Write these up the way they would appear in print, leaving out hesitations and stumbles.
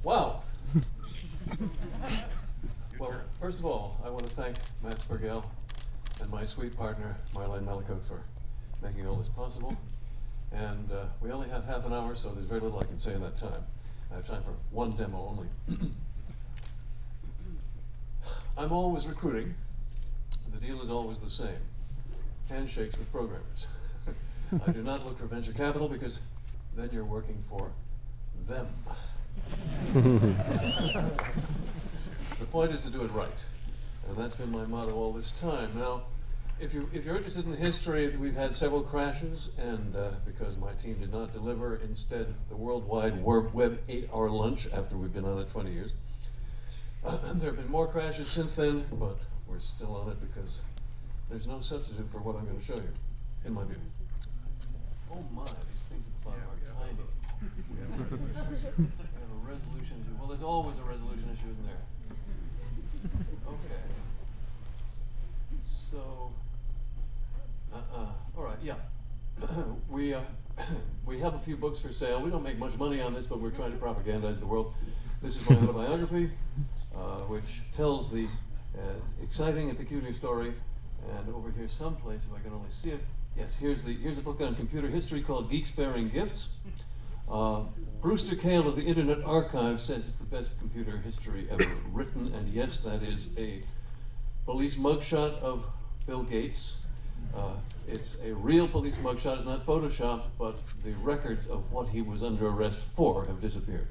Wow. Well, first of all, I want to thank Matt Spergel and my sweet partner, Marlene Melicote, for making all this possible. And we only have half an hour, so there's very little I can say in that time. I have time for one demo only. I'm always recruiting. The deal is always the same. Handshakes with programmers. I do not look for venture capital because then you're working for them. The point is to do it right. And that's been my motto all this time. Now, if you're interested in the history, we've had several crashes, and because my team did not deliver, instead, the World Wide Web 8-hour lunch after we've been on it 20 years. There have been more crashes since then, but we're still on it because there's no substitute for what I'm going to show you, in my view. Oh my, these things at the bottom are tiny. We have a resolution issue. Well, there's always a resolution issue, isn't there? Okay. So, all right, yeah. We have a few books for sale. We don't make much money on this, but we're trying to propagandize the world. This is my autobiography, which tells the exciting and peculiar story. And over here someplace, if I can only see it, yes, here's a book on computer history called Geeks Bearing Gifts. Brewster Kahle of the Internet Archive says it's the best computer history ever written, and yes, that is a police mugshot of Bill Gates. It's a real police mugshot, it's not photoshopped, but the records of what he was under arrest for have disappeared.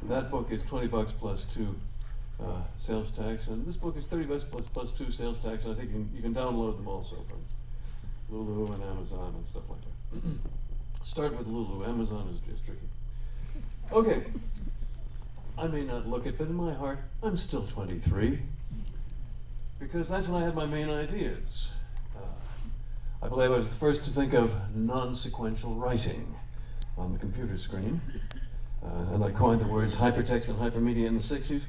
That book is $20 plus 2 sales tax, and this book is $30 plus 2 sales tax, and I think you can download them also from Lulu and Amazon and stuff like that. Start with Lulu. Amazon is just tricky. Okay. I may not look it, but in my heart, I'm still 23. Because that's when I had my main ideas. I believe I was the first to think of non-sequential writing on the computer screen. And I coined the words hypertext and hypermedia in the 60s.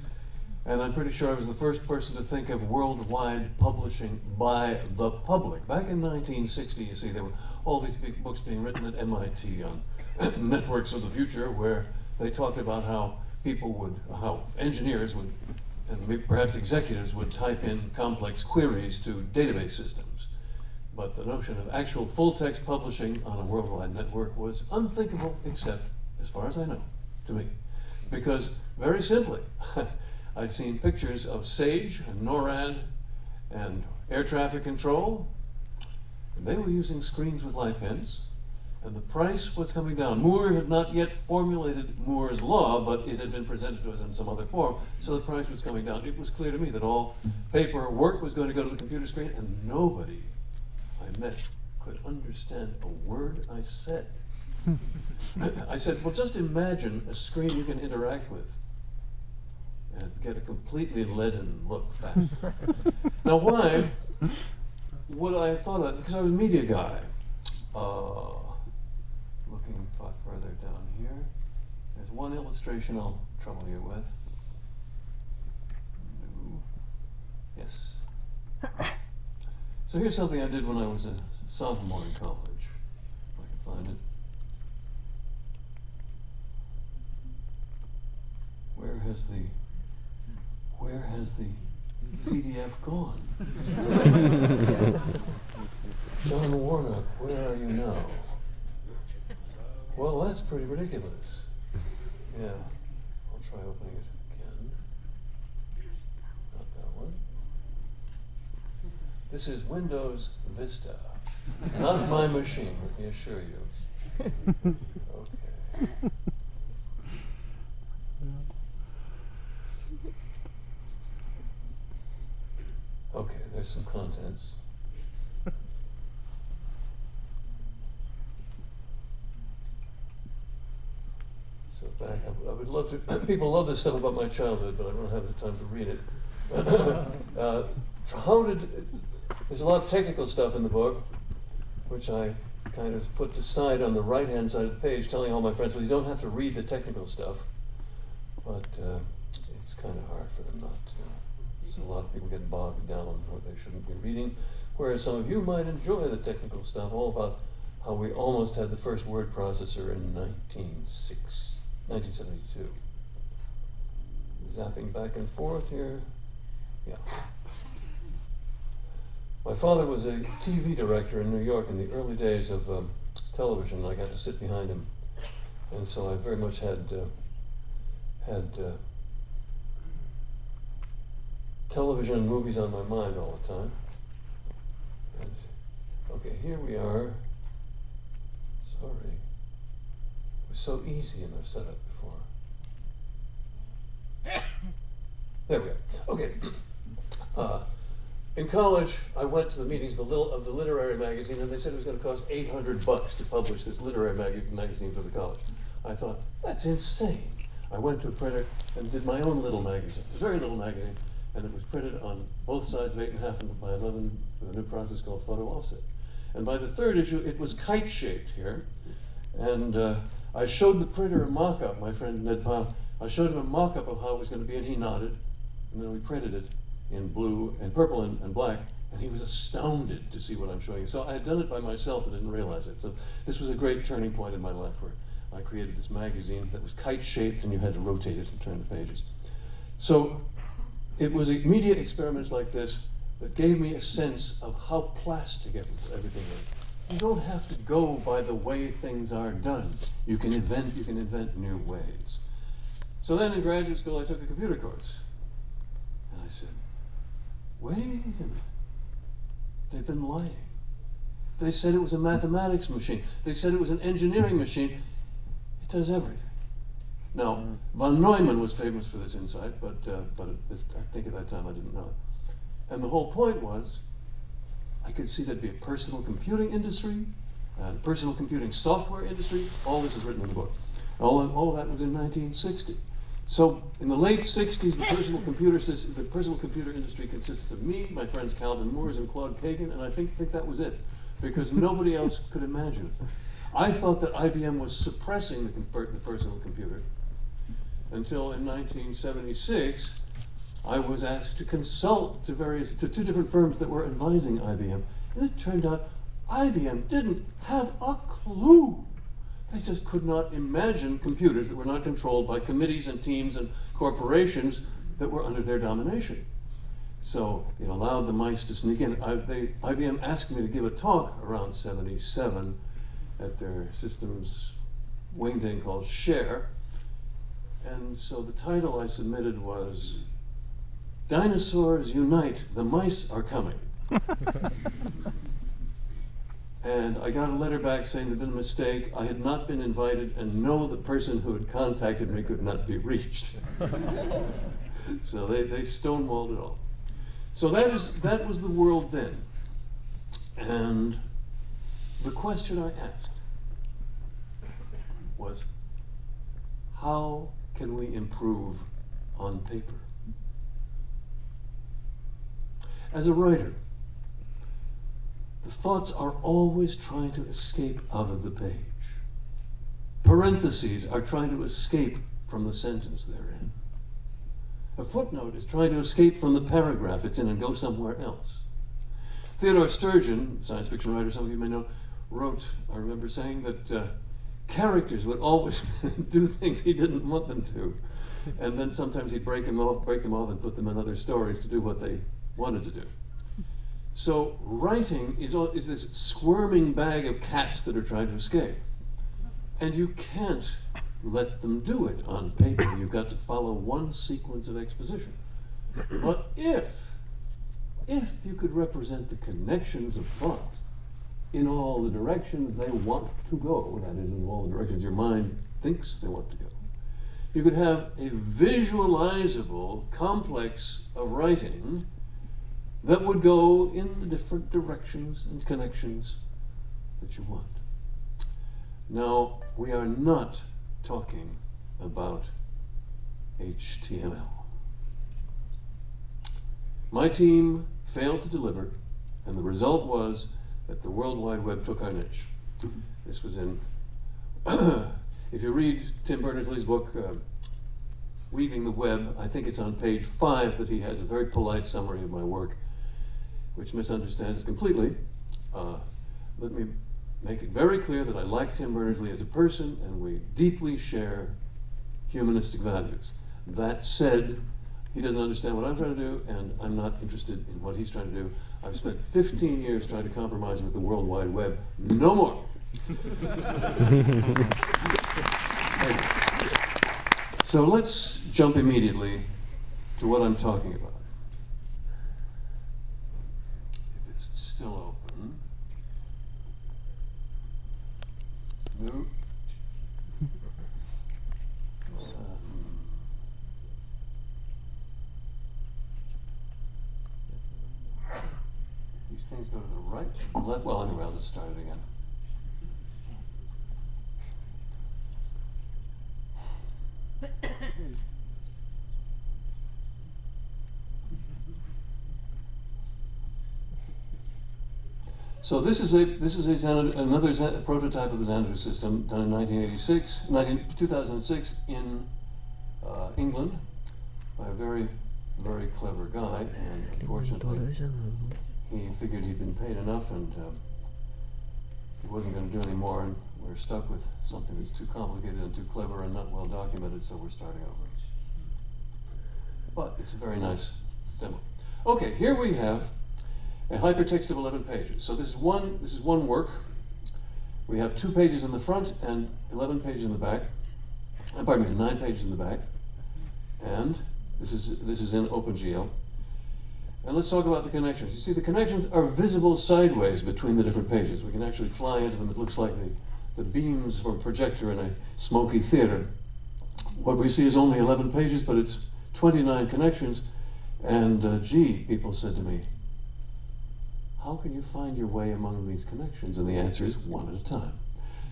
And I'm pretty sure I was the first person to think of worldwide publishing by the public. Back in 1960, you see, there were all these big books being written at MIT on networks of the future, where they talked about how engineers would, and maybe perhaps executives would type in complex queries to database systems. But the notion of actual full-text publishing on a worldwide network was unthinkable, except, as far as I know, to me. Because, very simply, I'd seen pictures of SAGE and NORAD and air traffic control, and they were using screens with light pens, and the price was coming down. Moore had not yet formulated Moore's law, but it had been presented to us in some other form, so the price was coming down. It was clear to me that all paper work was going to go to the computer screen, and nobody I met could understand a word I said. I said, well, just imagine a screen you can interact with and get a completely leaden look back. Now, why would I have thought of that? Because I was a media guy. Looking further down here, there's one illustration I'll trouble you with. Yes. So here's something I did when I was a sophomore in college. If I can find it. Where has the PDF gone? John Warnock, where are you now? Well, that's pretty ridiculous. Yeah, I'll try opening it again. Not that one. This is Windows Vista. Not my machine, let me assure you. Okay. Okay, there's some contents. So back up. I would love to, people love this stuff about my childhood, but I don't have the time to read it. There's a lot of technical stuff in the book, which I kind of put aside on the right-hand side of the page, telling all my friends, well, you don't have to read the technical stuff, but it's kind of hard for them not to. So a lot of people get bogged down on what they shouldn't be reading, whereas some of you might enjoy the technical stuff, all about how we almost had the first word processor in 1972. Zapping back and forth here. Yeah. My father was a TV director in New York in the early days of television. I got to sit behind him, and so I very much had television and movies on my mind all the time. And, okay, here we are. Sorry. It was so easy in our setup before. There we are. Okay. In college, I went to the meetings of the literary magazine, and they said it was going to cost $800 to publish this literary magazine for the college. I thought, that's insane. I went to a printer and did my own little magazine, a very little magazine, and it was printed on both sides of 8.5 by 11 with a new process called photo offset. And by the third issue, it was kite-shaped here, and I showed the printer a mock-up, my friend Ned Powell. I showed him a mock-up of how it was going to be, and he nodded, and then we printed it in blue and purple and black, and he was astounded to see what I'm showing you. So I had done it by myself and didn't realize it. So this was a great turning point in my life where I created this magazine that was kite-shaped and you had to rotate it and turn the pages. So it was media experiments like this that gave me a sense of how plastic everything is. You don't have to go by the way things are done. You can invent new ways. So then in graduate school I took a computer course. And I said, wait a minute, they've been lying. They said it was a mathematics machine. They said it was an engineering machine. It does everything. Now, von Neumann was famous for this insight, but I think at that time I didn't know it. And the whole point was, I could see there'd be a personal computing industry, a personal computing software industry. All this is written in the book. All of that was in 1960. So in the late 60s, the personal computer industry consisted of me, my friends Calvin Moores and Claude Kagan, and I think that was it, because nobody else could imagine it. I thought that IBM was suppressing the personal computer until in 1976, I was asked to consult to two different firms that were advising IBM, and it turned out IBM didn't have a clue. They just could not imagine computers that were not controlled by committees and teams and corporations that were under their domination. So it allowed the mice to sneak in. IBM asked me to give a talk around 77 at their systems wing thing called Share. And so the title I submitted was, Dinosaurs Unite, the Mice Are Coming. And I got a letter back saying there'd been a mistake, I had not been invited, and no, the person who had contacted me could not be reached. So they stonewalled it all. So that was the world then. And the question I asked was, how can we improve on paper? As a writer, the thoughts are always trying to escape out of the page. Parentheses are trying to escape from the sentence they're in. A footnote is trying to escape from the paragraph it's in and go somewhere else. Theodore Sturgeon, science fiction writer some of you may know, wrote, I remember saying that characters would always do things he didn't want them to. And then sometimes he'd break them off and put them in other stories to do what they wanted to do. So writing is this squirming bag of cats that are trying to escape. And you can't let them do it on paper. You've got to follow one sequence of exposition. But if you could represent the connections of thought in all the directions they want to go, that is, in all the directions your mind thinks they want to go, you could have a visualizable complex of writing that would go in the different directions and connections that you want. Now, we are not talking about HTML. My team failed to deliver, and the result was that the World Wide Web took our niche. This was in, if you read Tim Berners-Lee's book, Weaving the Web, I think it's on page 5 that he has a very polite summary of my work, which misunderstands completely. Let me make it very clear that I like Tim Berners-Lee as a person, and we deeply share humanistic values. That said, he doesn't understand what I'm trying to do, and I'm not interested in what he's trying to do. I've spent 15 years trying to compromise with the World Wide Web. No more. So let's jump immediately to what I'm talking about. If it's still open. No. These things go to the right, left. Well, anyway, I'll just start it again. So this is another prototype of the Xanadu system done in 2006 in England by a very, very clever guy, and unfortunately he figured he'd been paid enough and he wasn't going to do any more, and we're stuck with something that's too complicated and too clever and not well documented, so we're starting over. But it's a very nice demo. Okay, here we have a hypertext of 11 pages. So this is one work. We have 2 pages in the front and 11 pages in the back. Pardon me, 9 pages in the back. And this is in OpenGL. And let's talk about the connections. You see, the connections are visible sideways between the different pages. We can actually fly into them. It looks like the beams from a projector in a smoky theater. What we see is only 11 pages, but it's 29 connections. And gee, people said to me, how can you find your way among these connections? And the answer is one at a time.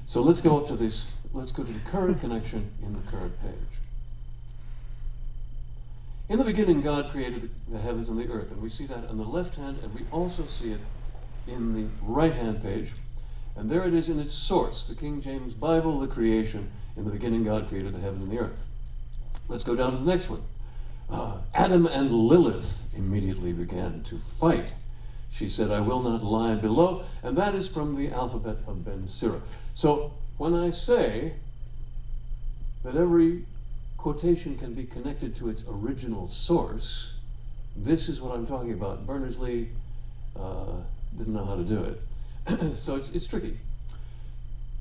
So let's go up to this. Let's go to the current connection in the current page. In the beginning, God created the heavens and the earth, and we see that on the left hand, and we also see it in the right-hand page. And there it is in its source, the King James Bible, the creation. In the beginning, God created the heaven and the earth. Let's go down to the next one. Adam and Lilith immediately began to fight. She said, I will not lie below, and that is from the alphabet of Ben Sira. So when I say that every quotation can be connected to its original source, this is what I'm talking about. Berners-Lee didn't know how to do it. So it's tricky.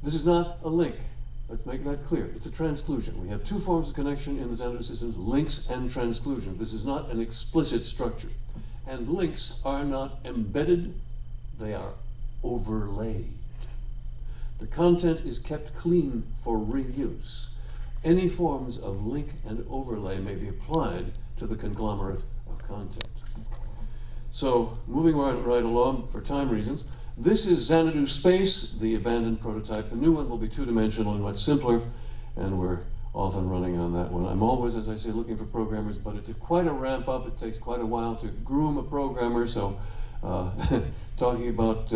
This is not a link. Let's make that clear. It's a transclusion. We have 2 forms of connection in the Xanadu systems, links and transclusions. This is not an explicit structure. And links are not embedded, they are overlaid. The content is kept clean for reuse. Any forms of link and overlay may be applied to the conglomerate of content. So, moving right along for time reasons, this is Xanadu Space, the abandoned prototype. The new one will be 2-dimensional and much simpler, and we're off and running on that one. I'm always, as I say, looking for programmers, but it's quite a ramp up. It takes quite a while to groom a programmer, so talking about,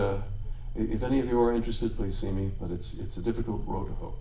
if any of you are interested, please see me, but it's a difficult road to hoe.